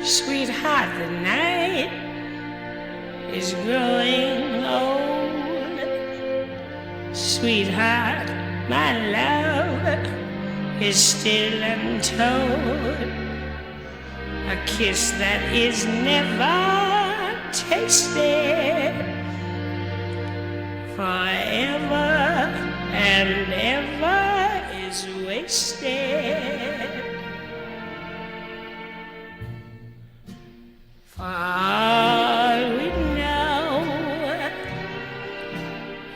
Sweetheart, the night is growing old. Sweetheart, my love is still untold. A kiss that is never tasted, forever and ever is wasted. For all we know,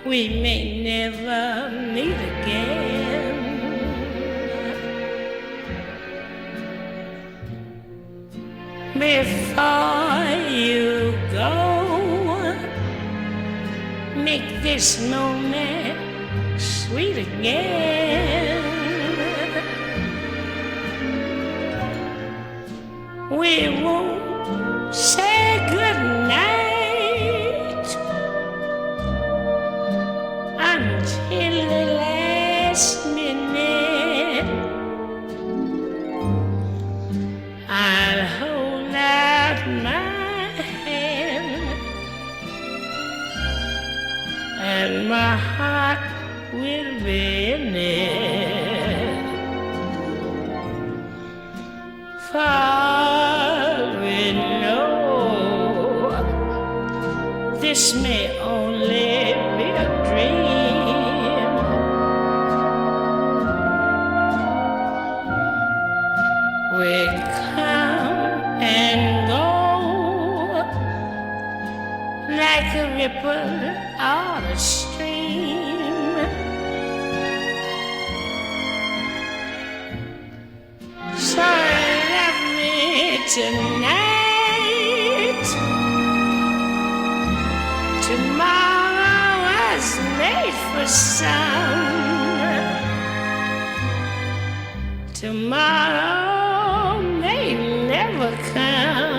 we may never meet again. Before you go, make this moment sweet again. We won't say goodnight until the last minute. I'll hold out my hand and my heart will be in it. For all we know, this may only be a dream. We come and go like a ripple on a stream. So love me tonight. Tomorrow was made for some. Tomorrow may never come.